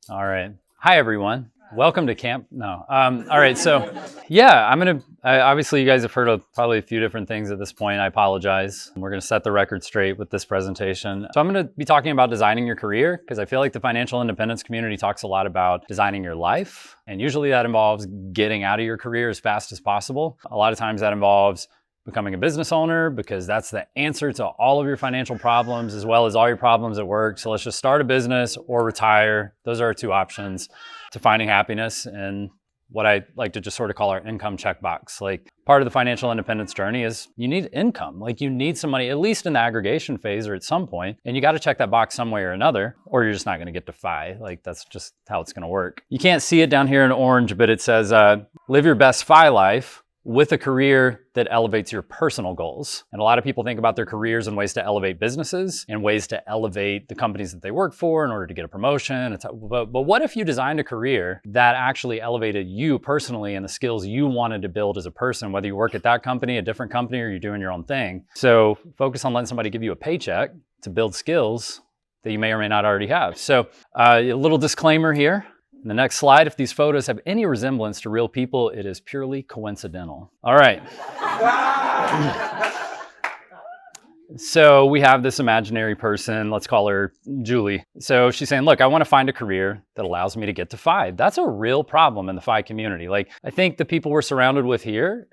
All right. Hi, everyone. Welcome to camp. No. All right. So, yeah, obviously, you guys have heard of probably a few different things at this point. I apologize. We're going to set the record straight with this presentation. So, I'm going to be talking about designing your career because I feel like the financial independence community talks a lot about designing your life. And usually that involves getting out of your career as fast as possible. A lot of times that involves becoming a business owner because that's the answer to all of your financial problems as well as all your problems at work. So let's just start a business or retire. Those are our two options to finding happiness and what I like to just sort of call our income checkbox. Like part of the financial independence journey is you need income. Like you need some money, at least in the aggregation phase or at some point, and you got to check that box some way or another, or you're just not going to get to FI. Like that's just how it's going to work. You can't see it down here in orange, but it says, live your best FI life with a career that elevates your personal goals. And a lot of people think about their careers and ways to elevate businesses and ways to elevate the companies that they work for in order to get a promotion. But what if you designed a career that actually elevated you personally and the skills you wanted to build as a person, whether you work at that company, a different company, or you're doing your own thing? So focus on letting somebody give you a paycheck to build skills that you may or may not already have. So a little disclaimer here. The next slide, if these photos have any resemblance to real people, it is purely coincidental. All right. So we have this imaginary person, let's call her Julie. So she's saying, look, I want to find a career that allows me to get to FI. That's a real problem in the FI community. Like I think the people we're surrounded with here,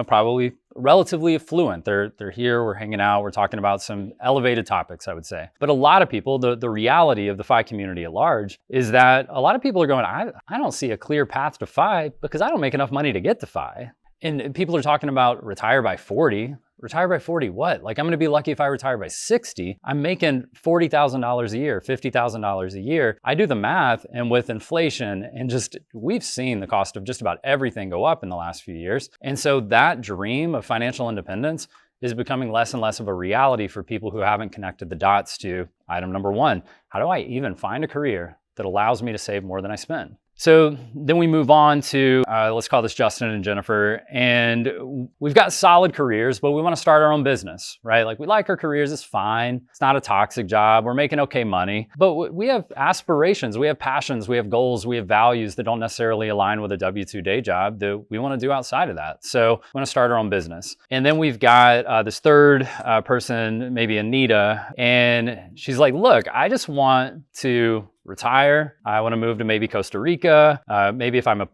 probably relatively affluent. They're here, we're hanging out, we're talking about some elevated topics, I would say. But a lot of people, the reality of the FI community at large is that a lot of people are going, I don't see a clear path to FI because I don't make enough money to get to FI. And people are talking about retire by 40. Retire by 40 what? Like I'm gonna be lucky if I retire by 60. I'm making $40,000 a year, $50,000 a year. I do the math, and with inflation and we've seen the cost of just about everything go up in the last few years. And so that dream of financial independence is becoming less and less of a reality for people who haven't connected the dots to item number one. How do I even find a career that allows me to save more than I spend? So then we move on to, let's call this Justin and Jennifer, and we've got solid careers, but we want to start our own business, right? Like we like our careers, it's fine. It's not a toxic job. We're making okay money, but we have aspirations, we have passions, we have goals, we have values that don't necessarily align with a W-2 day job that we want to do outside of that. So we want to start our own business. And then we've got this third person, maybe Anita, and she's like, look, I just want to retire. I want to move to maybe Costa Rica. Maybe if I'm on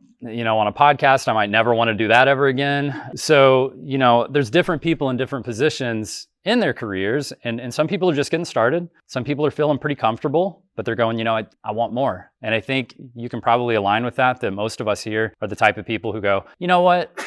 a podcast, I might never want to do that ever again. So, there's different people in different positions in their careers. And some people are just getting started. Some people are feeling pretty comfortable, but they're going, I want more. And I think you can probably align with that most of us here are the type of people who go, you know what?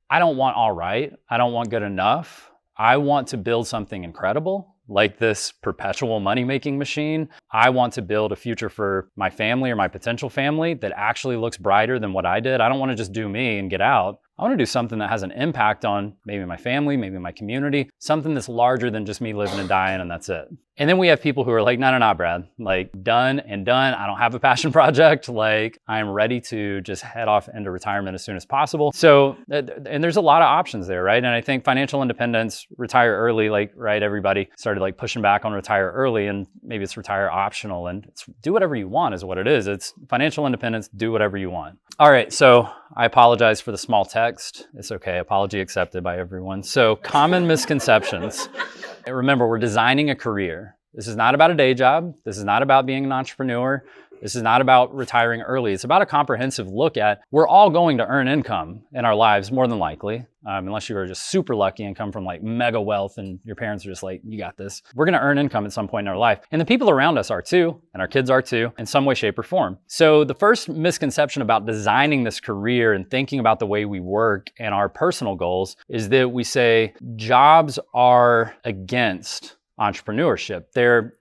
I don't want all right. I don't want good enough. I want to build something incredible. Like this perpetual money-making machine. I want to build a future for my family or my potential family that actually looks brighter than what I did. I don't want to just do me and get out. I want to do something that has an impact on maybe my family, maybe my community, something that's larger than just me living and dying and that's it. And then we have people who are like, no, Brad, like done and done. I don't have a passion project. Like I'm ready to just head off into retirement as soon as possible. So, and there's a lot of options there, right? And I think financial independence, retire early, like, right, everybody started like pushing back on retire early and maybe it's retire optional and it's do whatever you want is what it is. It's financial independence, do whatever you want. All right, so I apologize for the small text. It's okay, apology accepted by everyone. So common misconceptions. Remember, we're designing a career. This is not about a day job. This is not about being an entrepreneur. This is not about retiring early. It's about a comprehensive look at, we're all going to earn income in our lives, more than likely, unless you are just super lucky and come from like mega wealth and your parents are just like, you got this. We're gonna earn income at some point in our life. And the people around us are too, and our kids are too, in some way, shape, or form. So the first misconception about designing this career and thinking about the way we work and our personal goals is that we say jobs are against entrepreneurship.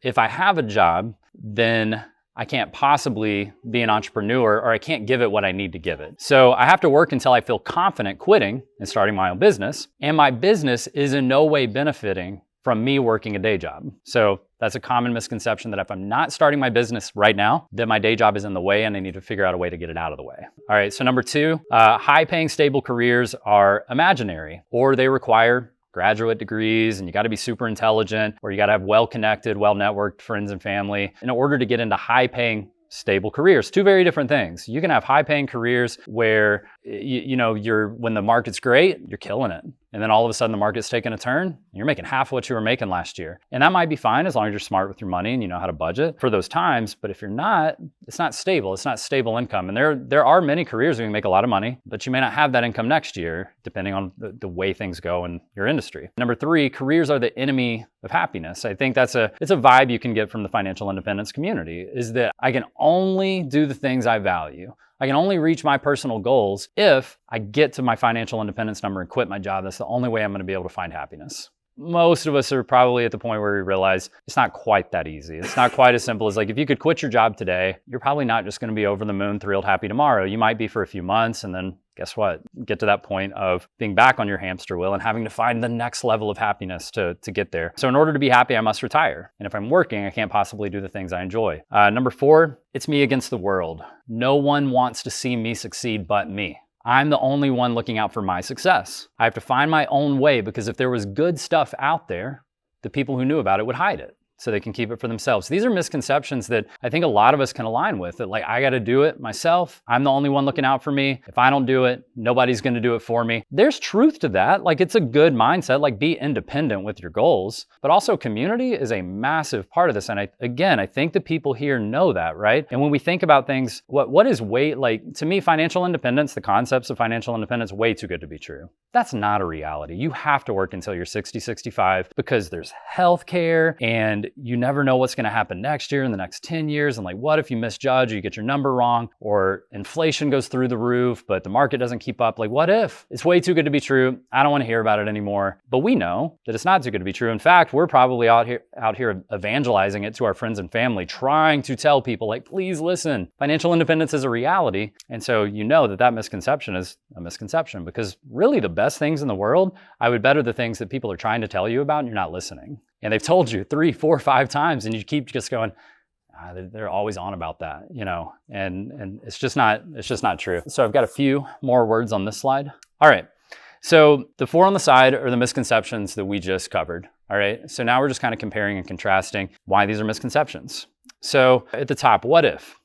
If I have a job, then I can't possibly be an entrepreneur or I can't give it what I need to give it. So I have to work until I feel confident quitting and starting my own business. And my business is in no way benefiting from me working a day job. So that's a common misconception that if I'm not starting my business right now, then my day job is in the way and I need to figure out a way to get it out of the way. All right, so number two, high-paying stable careers are imaginary or they require graduate degrees and you got to be super intelligent or you got to have well-connected, well-networked friends and family in order to get into high-paying stable careers. Two very different things. You can have high paying careers where when the market's great, you're killing it. And then all of a sudden the market's taking a turn and you're making half what you were making last year. And that might be fine as long as you're smart with your money and you know how to budget for those times. But if you're not, it's not stable. It's not stable income. And there are many careers where you can make a lot of money, but you may not have that income next year, depending on the way things go in your industry. Number three, careers are the enemy of happiness. I think it's a vibe you can get from the financial independence community, is that I can only do the things I value. I can only reach my personal goals if I get to my financial independence number and quit my job. That's the only way I'm going to be able to find happiness. Most of us are probably at the point where we realize it's not quite that easy. It's not quite as simple as like, if you could quit your job today, you're probably not just going to be over the moon, thrilled, happy tomorrow. You might be for a few months, and then guess what? Get to that point of being back on your hamster wheel and having to find the next level of happiness to get there. So in order to be happy, I must retire. And if I'm working, I can't possibly do the things I enjoy. Number four, it's me against the world. No one wants to see me succeed but me. I'm the only one looking out for my success. I have to find my own way, because if there was good stuff out there, the people who knew about it would hide it so they can keep it for themselves. These are misconceptions that I think a lot of us can align with, that like, I got to do it myself. I'm the only one looking out for me. If I don't do it, nobody's going to do it for me. There's truth to that. Like, it's a good mindset, like be independent with your goals, but also community is a massive part of this. And I think the people here know that, right? And when we think about things, what is to me, financial independence, the concepts of financial independence, way too good to be true. That's not a reality. You have to work until you're 60, 65 because there's healthcare, and you never know what's going to happen next year, in the next 10 years. And like, what if you misjudge, or you get your number wrong, or inflation goes through the roof, but the market doesn't keep up? Like, what if? It's way too good to be true. I don't want to hear about it anymore. But we know that it's not too good to be true. In fact, we're probably out here evangelizing it to our friends and family, trying to tell people, like, please listen, financial independence is a reality. And so you know that misconception is a misconception, because really the best things in the world, I would bet, are the things that people are trying to tell you about and you're not listening. And they've told you 3, 4, 5 times, and you keep just going, they're always on about that, and it's just not true. So I've got a few more words on this slide. All right. So the 4 on the side are the misconceptions that we just covered. All right. So now we're just kind of comparing and contrasting why these are misconceptions. So at the top, what if?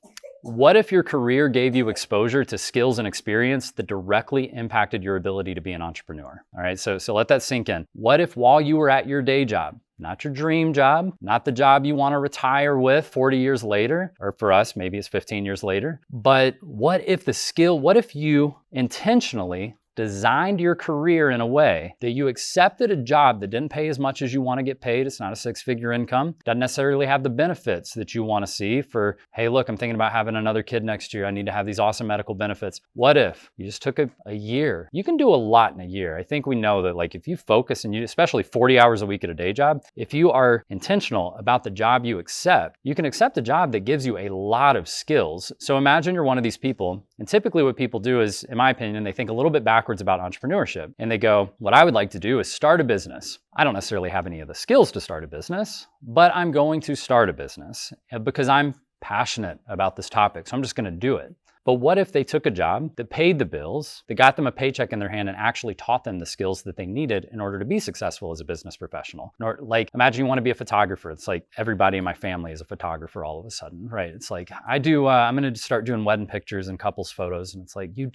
What if your career gave you exposure to skills and experience that directly impacted your ability to be an entrepreneur? All right, so let that sink in. What if while you were at your day job, not your dream job, not the job you want to retire with 40 years later, or for us, maybe it's 15 years later, but what if you intentionally designed your career in a way that you accepted a job that didn't pay as much as you want to get paid? It's not a 6-figure income. Doesn't necessarily have the benefits that you want to see for, hey, look, I'm thinking about having another kid next year. I need to have these awesome medical benefits. What if you just took a year? You can do a lot in a year. I think we know that, like, if you focus and you, especially 40 hours a week at a day job, if you are intentional about the job you accept, you can accept a job that gives you a lot of skills. So imagine you're one of these people, and typically what people do is, in my opinion, they think a little bit backwards about entrepreneurship. And they go, what I would like to do is start a business. I don't necessarily have any of the skills to start a business, but I'm going to start a business because I'm passionate about this topic. So I'm just going to do it. But what if they took a job that paid the bills, that got them a paycheck in their hand, and actually taught them the skills that they needed in order to be successful as a business professional? Or like, imagine you want to be a photographer. It's like everybody in my family is a photographer all of a sudden, right? It's like, I'm going to start doing wedding pictures and couples photos. And it's like, you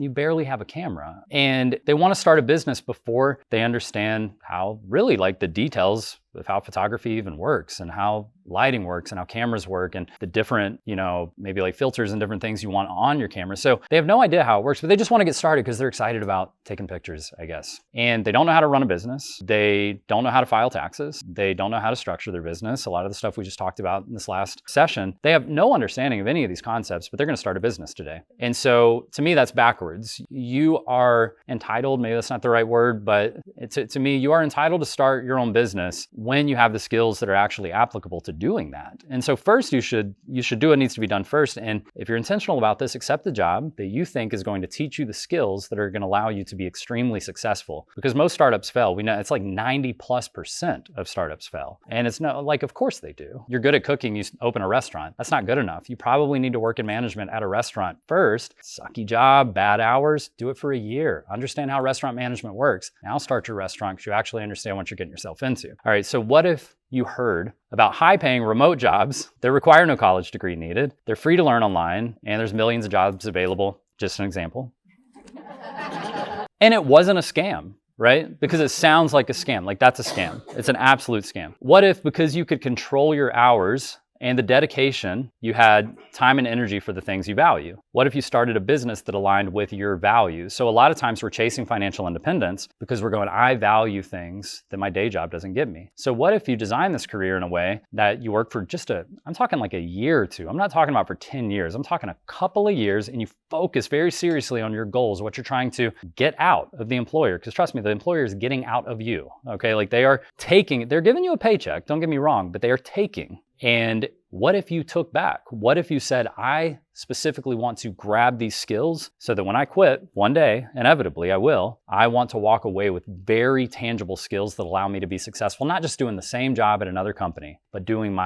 barely have a camera. And they want to start a business before they understand how really, like, the details of how photography even works, and how lighting works, and how cameras work, and the different, maybe like filters and different things you want on your camera. So they have no idea how it works, but they just want to get started because they're excited about taking pictures, I guess. And they don't know how to run a business. They don't know how to file taxes. They don't know how to structure their business. A lot of the stuff we just talked about in this last session, they have no understanding of any of these concepts, but they're going to start a business today. And so to me, that's backwards. You are entitled, maybe that's not the right word, but to me, you are entitled to start your own business when you have the skills that are actually applicable to doing that. And so first, you should do what needs to be done first. And if you're intentional about this, accept the job that you think is going to teach you the skills that are going to allow you to be extremely successful. Because most startups fail. We know it's like 90+% of startups fail. And it's not like, of course they do. You're good at cooking, you open a restaurant. That's not good enough. You probably need to work in management at a restaurant first. Sucky job, bad hours, do it for a year. Understand how restaurant management works. Now start your restaurant because you actually understand what you're getting yourself into. All right, so what if you heard about high-paying remote jobs that require no college degree needed, they're free to learn online, and there's millions of jobs available, just an example. And it wasn't a scam, right? Because it sounds like a scam, like that's a scam. It's an absolute scam. What if, because you could control your hours and the dedication, you had time and energy for the things you value? What if you started a business that aligned with your values? So a lot of times we're chasing financial independence because we're going, I value things that my day job doesn't give me. So what if you design this career in a way that you work for I'm talking like a year or two. I'm not talking about for 10 years. I'm talking a couple of years, and you focus very seriously on your goals, what you're trying to get out of the employer. Because trust me, the employer is getting out of you, okay? Like they're giving you a paycheck, don't get me wrong, but they are taking. And what if you took back? What if you said, I specifically want to grab these skills so that when I quit one day, inevitably I will, I want to walk away with very tangible skills that allow me to be successful, not just doing the same job at another company, but doing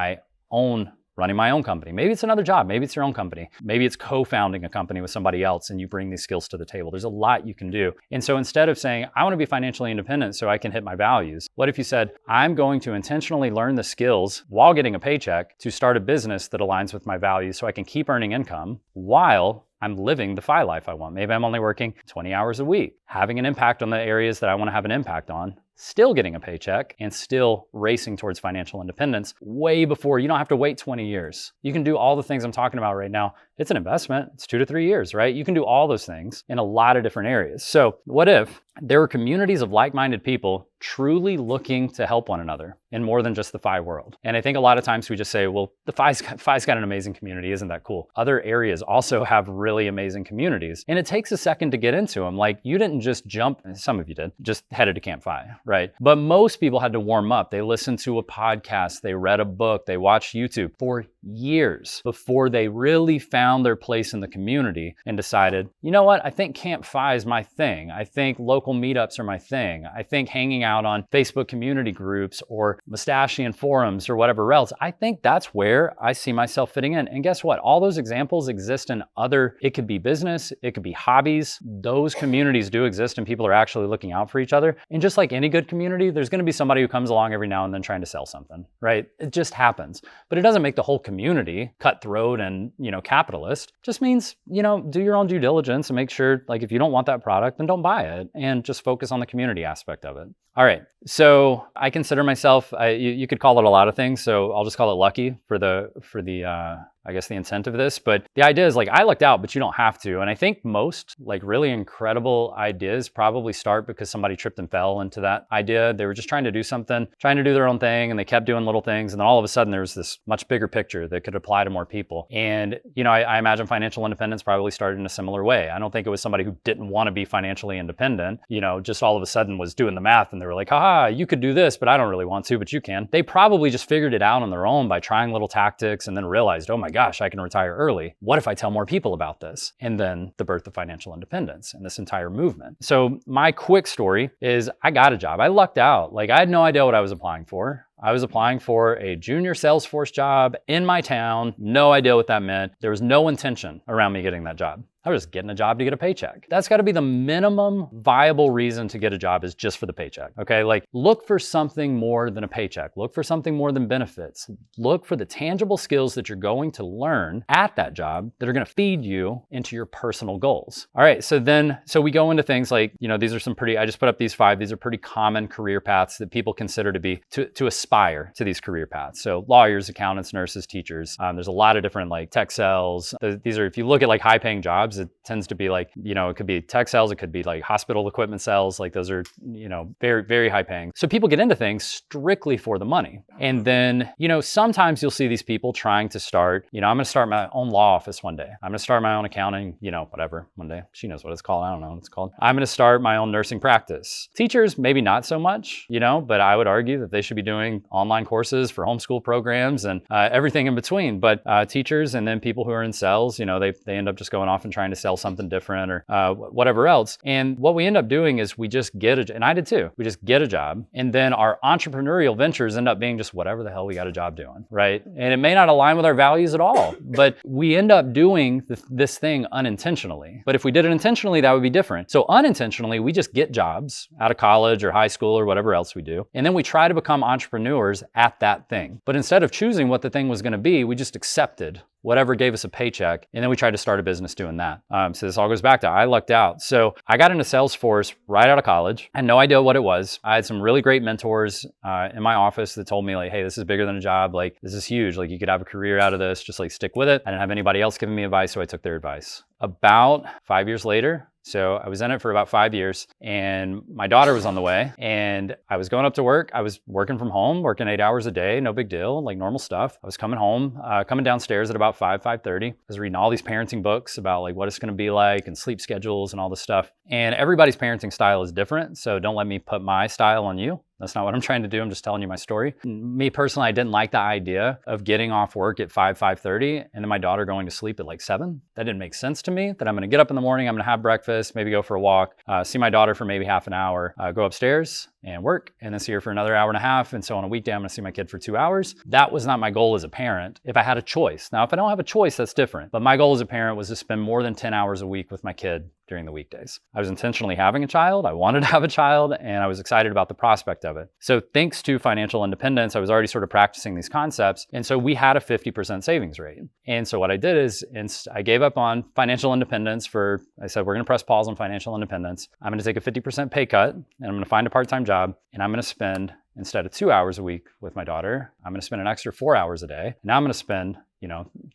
running my own company. Maybe it's another job. Maybe it's your own company. Maybe it's co-founding a company with somebody else and you bring these skills to the table. There's a lot you can do. And so instead of saying, I want to be financially independent so I can hit my values, what if you said, I'm going to intentionally learn the skills while getting a paycheck to start a business that aligns with my values so I can keep earning income while I'm living the FI life I want. Maybe I'm only working 20 hours a week, having an impact on the areas that I want to have an impact on, still getting a paycheck, and still racing towards financial independence way before. You don't have to wait 20 years. You can do all the things I'm talking about right now. It's an investment. It's 2 to 3 years, right? You can do all those things in a lot of different areas. So what if there were communities of like-minded people truly looking to help one another in more than just the FI world? And I think a lot of times we just say, well, the FI's got an amazing community. Isn't that cool? Other areas also have really amazing communities. And it takes a second to get into them. Like you didn't just jump, some of you did, just headed to CampFI, right? But most people had to warm up. They listened to a podcast, they read a book, they watched YouTube for years before they really found their place in the community and decided, you know what, I think CampFI is my thing. I think local meetups are my thing. I think hanging out on Facebook community groups or Mustachian forums or whatever else, I think that's where I see myself fitting in. And guess what? All those examples exist in it could be business, it could be hobbies. Those communities do exist and people are actually looking out for each other. And just like any good community, there's going to be somebody who comes along every now and then trying to sell something, right? It just happens. But it doesn't make the whole community cutthroat and, capitalist. It just means, do your own due diligence and make sure, like, if you don't want that product, then don't buy it and just focus on the community aspect of it. All right. So I consider myself, you could call it a lot of things. So I'll just call it lucky for the I guess the intent of this, but the idea is like, I lucked out, but you don't have to. And I think most like really incredible ideas probably start because somebody tripped and fell into that idea. They were just trying to do something, trying to do their own thing, and they kept doing little things. And then all of a sudden there was this much bigger picture that could apply to more people. And, I imagine financial independence probably started in a similar way. I don't think it was somebody who didn't want to be financially independent, just all of a sudden was doing the math and they were like, haha, you could do this, but I don't really want to, but you can. They probably just figured it out on their own by trying little tactics and then realized, oh my gosh, I can retire early. What if I tell more people about this? And then the birth of financial independence and this entire movement. So my quick story is I got a job. I lucked out. Like I had no idea what I was applying for. I was applying for a junior Salesforce job in my town. No idea what that meant. There was no intention around me getting that job. I was just getting a job to get a paycheck. That's got to be the minimum viable reason to get a job, is just for the paycheck. Okay, like look for something more than a paycheck. Look for something more than benefits. Look for the tangible skills that you're going to learn at that job that are going to feed you into your personal goals. All right, so we go into things like, these are some I just put up these 5. These are pretty common career paths that people consider to aspire to these career paths. So lawyers, accountants, nurses, teachers. There's a lot of different like tech sales. These are, if you look at like high paying jobs, it tends to be like, it could be tech sales, it could be like hospital equipment sales. Like those are, very, very high paying. So people get into things strictly for the money. And then, sometimes you'll see these people trying to start, I'm going to start my own law office one day. I'm going to start my own accounting, whatever, one day. She knows what it's called. I don't know what it's called. I'm going to start my own nursing practice. Teachers, maybe not so much, but I would argue that they should be doing online courses for homeschool programs and everything in between. But teachers and then people who are in sales, they end up just going off and trying trying to sell something different or whatever else. And what we end up doing is we just get and I did too, we just get a job. And then our entrepreneurial ventures end up being just whatever the hell we got a job doing, right? And it may not align with our values at all, but we end up doing this thing unintentionally. But if we did it intentionally, that would be different. So unintentionally, we just get jobs out of college or high school or whatever else we do. And then we try to become entrepreneurs at that thing. But instead of choosing what the thing was going to be, we just accepted whatever gave us a paycheck. And then we tried to start a business doing that. So this all goes back to I lucked out. So I got into Salesforce right out of college. I had no idea what it was. I had some really great mentors in my office that told me like, hey, this is bigger than a job. Like, this is huge. Like, you could have a career out of this. Just like stick with it. I didn't have anybody else giving me advice, so I took their advice. About 5 years later, so I was in it for about 5 years, and my daughter was on the way, and I was going up to work. I was working from home, working 8 hours a day, no big deal, like normal stuff. I was coming home, coming downstairs at about 5:30. I was reading all these parenting books about like what it's going to be like and sleep schedules and all this stuff. And everybody's parenting style is different, so don't let me put my style on you. That's not what I'm trying to do. I'm just telling you my story. Me personally, I didn't like the idea of getting off work at 5:30 and then my daughter going to sleep at like 7. That didn't make sense to me, that I'm going to get up in the morning, I'm going to have breakfast, maybe go for a walk, see my daughter for maybe half an hour, go upstairs and work, and then see her for another hour and a half. And so on a weekday, I'm going to see my kid for 2 hours. That was not my goal as a parent if I had a choice. Now, if I don't have a choice, that's different. But my goal as a parent was to spend more than 10 hours a week with my kid during the weekdays. I was intentionally having a child. I wanted to have a child, and I was excited about the prospect of it. So thanks to financial independence, I was already sort of practicing these concepts. And so we had a 50% savings rate. And so what I did is I gave up on financial independence I said, we're going to press pause on financial independence. I'm going to take a 50% pay cut, and I'm going to find a part-time job, and I'm going to spend, instead of 2 hours a week with my daughter, I'm going to spend an extra 4 hours a day. Now I'm going to spend,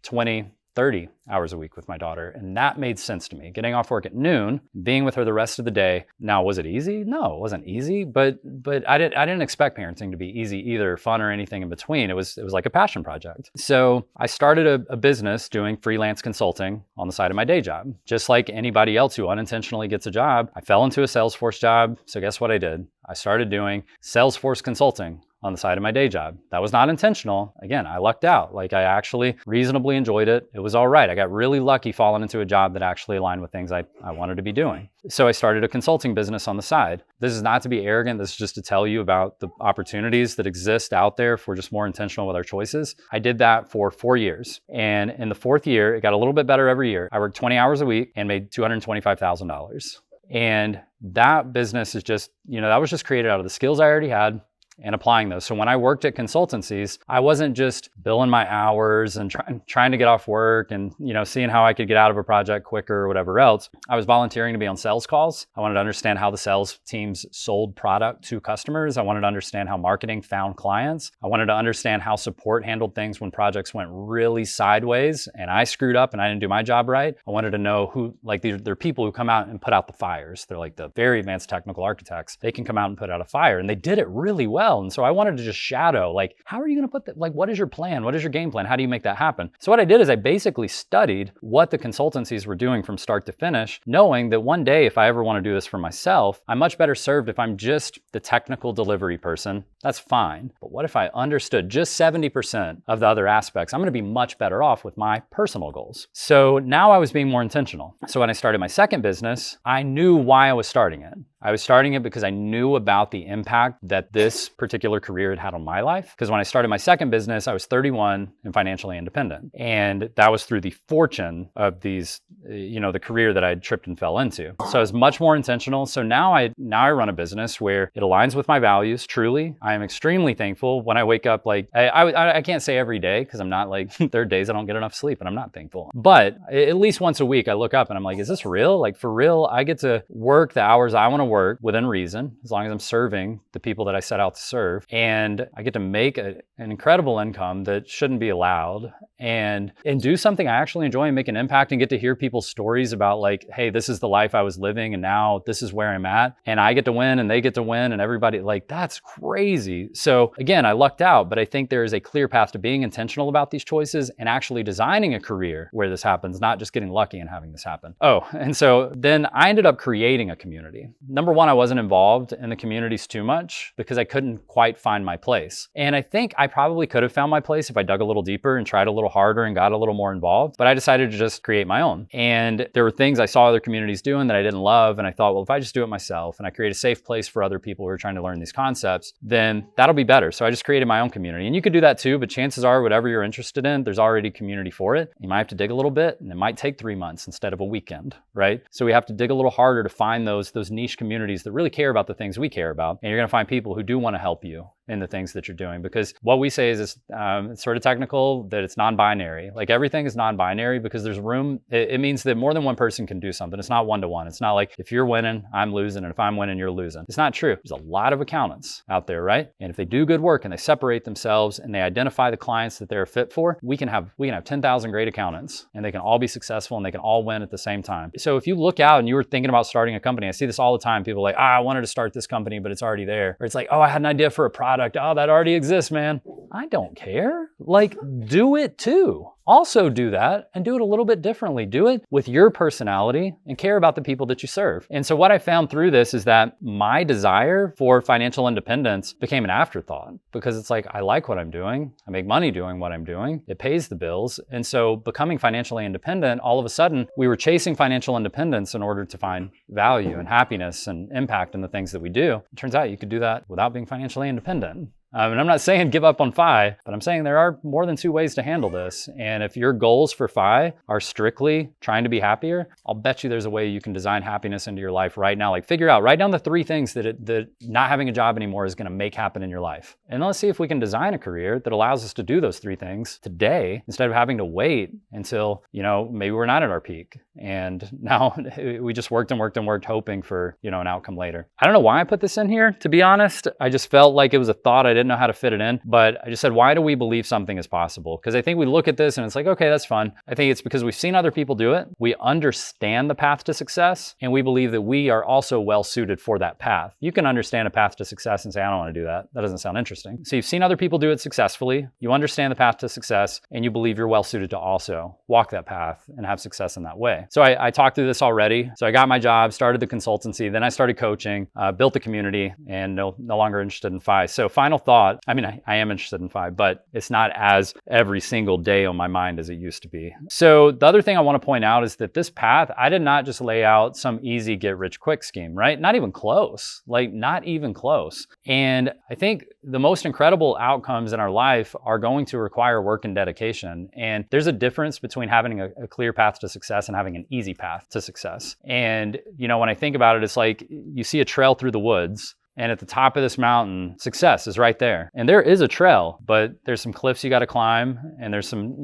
20, 30 hours a week with my daughter. And that made sense to me. Getting off work at noon, being with her the rest of the day. Now, was it easy? No, it wasn't easy, but I didn't expect parenting to be easy either, fun or anything in between. It was like a passion project. So I started a business doing freelance consulting on the side of my day job. Just like anybody else who unintentionally gets a job, I fell into a Salesforce job. So guess what I did? I started doing Salesforce consulting on the side of my day job. That was not intentional. Again, I lucked out. Like, I actually reasonably enjoyed it. It was all right. I got really lucky falling into a job that actually aligned with things I wanted to be doing. So I started a consulting business on the side. This is not to be arrogant. This is just to tell you about the opportunities that exist out there if we're just more intentional with our choices. I did that for 4 years. And in the 4th year, it got a little bit better every year. I worked 20 hours a week and made $225,000. And that business is just, that was just created out of the skills I already had and applying those. So when I worked at consultancies, I wasn't just billing my hours and trying to get off work and, seeing how I could get out of a project quicker or whatever else. I was volunteering to be on sales calls. I wanted to understand how the sales teams sold product to customers. I wanted to understand how marketing found clients. I wanted to understand how support handled things when projects went really sideways and I screwed up and I didn't do my job right. I wanted to know who, like, they're people who come out and put out the fires. They're like the very advanced technical architects. They can come out and put out a fire, and they did it really well. And so I wanted to just shadow, like, how are you going to put that? Like, what is your plan? What is your game plan? How do you make that happen? So what I did is I basically studied what the consultancies were doing from start to finish, knowing that one day, if I ever want to do this for myself, I'm much better served if I'm just the technical delivery person. That's fine. But what if I understood just 70% of the other aspects? I'm going to be much better off with my personal goals. So now I was being more intentional. So when I started my second business, I knew why I was starting it. I was starting it because I knew about the impact that this particular career had on my life. Because when I started my second business, I was 31 and financially independent. And that was through the fortune of these, the career that I had tripped and fell into. So I was much more intentional. So now I run a business where it aligns with my values, truly. I am extremely thankful when I wake up. Like, I can't say every day, because I'm not like, there are days I don't get enough sleep and I'm not thankful. But at least once a week, I look up and I'm like, is this real? Like, for real, I get to work the hours I want to work within reason, as long as I'm serving the people that I set out to serve. And I get to make an incredible income that shouldn't be allowed, and do something I actually enjoy and make an impact, and get to hear people's stories about, like, hey, this is the life I was living and now this is where I'm at. And I get to win and they get to win and everybody, like, that's crazy. So again, I lucked out, but I think there is a clear path to being intentional about these choices and actually designing a career where this happens, not just getting lucky and having this happen. Oh, and so then I ended up creating a community. number one, I wasn't involved in the communities too much because I couldn't quite find my place. And I think I probably could have found my place if I dug a little deeper and tried a little harder and got a little more involved, but I decided to just create my own. And there were things I saw other communities doing that I didn't love. And I thought, well, if I just do it myself and I create a safe place for other people who are trying to learn these concepts, then that'll be better. So I just created my own community. And you could do that too, but chances are whatever you're interested in, there's already community for it. You might have to dig a little bit, and it might take 3 months instead of a weekend, right? So we have to dig a little harder to find those niche communities that really care about the things we care about. And you're gonna find people who do wanna help you in the things that you're doing, because what we say is it's sort of technical, that it's non-binary. Like everything is non-binary because there's room. It means that more than one person can do something. It's not one-to-one. It's not like if you're winning, I'm losing, and if I'm winning, you're losing. It's not true. There's a lot of accountants out there, right? And if they do good work and they separate themselves and they identify the clients that they're fit for, we can have 10,000 great accountants, and they can all be successful and they can all win at the same time. So if you look out and you were thinking about starting a company, I see this all the time. People are like, I wanted to start this company, but it's already there. Or it's like, I had an idea for a product. Oh, that already exists, man. I don't care. Like, do it too. Also do that and do it a little bit differently. Do it with your personality and care about the people that you serve. And so what I found through this is that my desire for financial independence became an afterthought, because it's like, I like what I'm doing. I make money doing what I'm doing. It pays the bills. And so becoming financially independent, all of a sudden we were chasing financial independence in order to find value and happiness and impact in the things that we do. It turns out you could do that without being financially independent. And I'm not saying give up on FI, but I'm saying there are more than 2 ways to handle this. And if your goals for FI are strictly trying to be happier, I'll bet you there's a way you can design happiness into your life right now. Like write down the 3 things that not having a job anymore is gonna make happen in your life. And let's see if we can design a career that allows us to do those 3 things today, instead of having to wait until, maybe we're not at our peak. And now we just worked and worked and worked, hoping for, an outcome later. I don't know why I put this in here, to be honest. I just felt like it was a thought. I didn't know how to fit it in, but I just said, why do we believe something is possible? Because I think we look at this and it's like, okay, that's fun. I think it's because we've seen other people do it. We understand the path to success, and we believe that we are also well suited for that path. You can understand a path to success and say, I don't want to do that. That doesn't sound interesting. So you've seen other people do it successfully. You understand the path to success, and you believe you're well suited to also walk that path and have success in that way. So I talked through this already. So I got my job, started the consultancy, then I started coaching, built the community, and no longer interested in FI. So final thought, I am interested in FI, but it's not as every single day on my mind as it used to be. So the other thing I want to point out is that this path, I did not just lay out some easy get rich quick scheme, right? Not even close, not even close. And I think the most incredible outcomes in our life are going to require work and dedication. And there's a difference between having a clear path to success and having an easy path to success. And, when I think about it, it's like you see a trail through the woods, and at the top of this mountain, success is right there. And there is a trail, but there's some cliffs you got to climb, and there's some,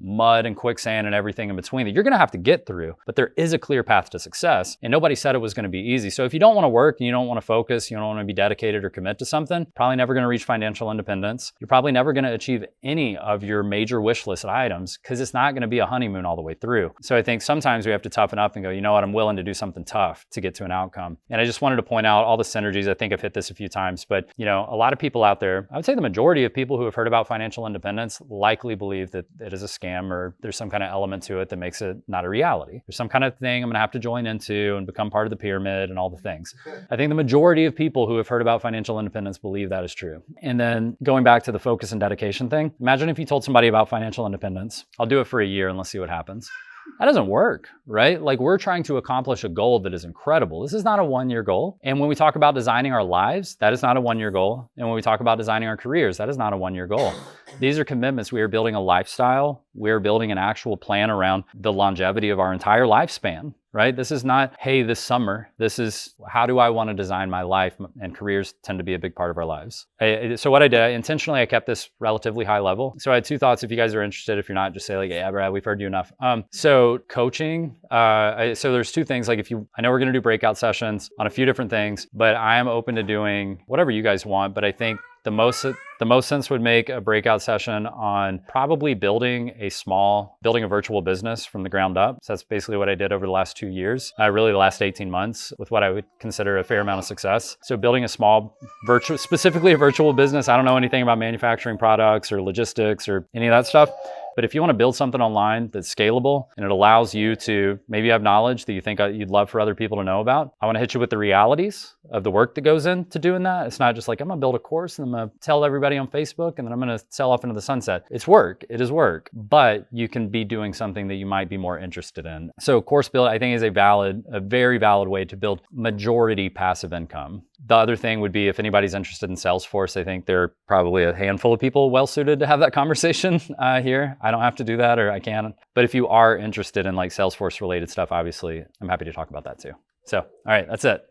mud and quicksand and everything in between that you're going to have to get through. But there is a clear path to success, and nobody said it was going to be easy. So if you don't want to work and you don't want to focus, you don't want to be dedicated or commit to something, probably never going to reach financial independence. You're probably never going to achieve any of your major wish list items, because it's not going to be a honeymoon all the way through. So I think sometimes we have to toughen up and go, you know what, I'm willing to do something tough to get to an outcome. And I just wanted to point out all the synergies. I think I've hit this a few times, but a lot of people out there, I would say the majority of people who have heard about financial independence likely believe that it is a scam, or there's some kind of element to it that makes it not a reality. There's some kind of thing I'm going to have to join into and become part of the pyramid and all the things. I think the majority of people who have heard about financial independence believe that is true. And then going back to the focus and dedication thing, imagine if you told somebody about financial independence, I'll do it for a year and let's see what happens. That doesn't work, right? We're trying to accomplish a goal that is incredible. This is not a 1-year goal. And when we talk about designing our lives, that is not a 1-year goal. And when we talk about designing our careers, that is not a 1-year goal. These are commitments. We are building a lifestyle. We are building an actual plan around the longevity of our entire lifespan. Right? This is not, hey, this summer. This is, how do I want to design my life? And careers tend to be a big part of our lives. So what I did, intentionally, I kept this relatively high level. So I had 2 thoughts. If you guys are interested, if you're not, just say yeah, Brad, we've heard you enough. So coaching, so there's 2 things. I know we're going to do breakout sessions on a few different things, but I am open to doing whatever you guys want. But I think the most sense would make a breakout session on probably building a virtual business from the ground up. So that's basically what I did over the last 2 years, really the last 18 months, with what I would consider a fair amount of success. So building a small specifically a virtual business. I don't know anything about manufacturing products or logistics or any of that stuff, But if you want to build something online that's scalable and it allows you to maybe have knowledge that you think you'd love for other people to know about, I want to hit you with the realities of the work that goes into doing that. It's not just like, I'm going to build a course and I'm going to tell everybody on Facebook and then I'm going to sell off into the sunset. It's work. It is work. But you can be doing something that you might be more interested in. So course build, I think, is a very valid way to build majority passive income. The other thing would be if anybody's interested in Salesforce, I think there are probably a handful of people well suited to have that conversation here. I don't have to do that, or I can. But if you are interested in like Salesforce related stuff, obviously, I'm happy to talk about that too. So, all right, that's it.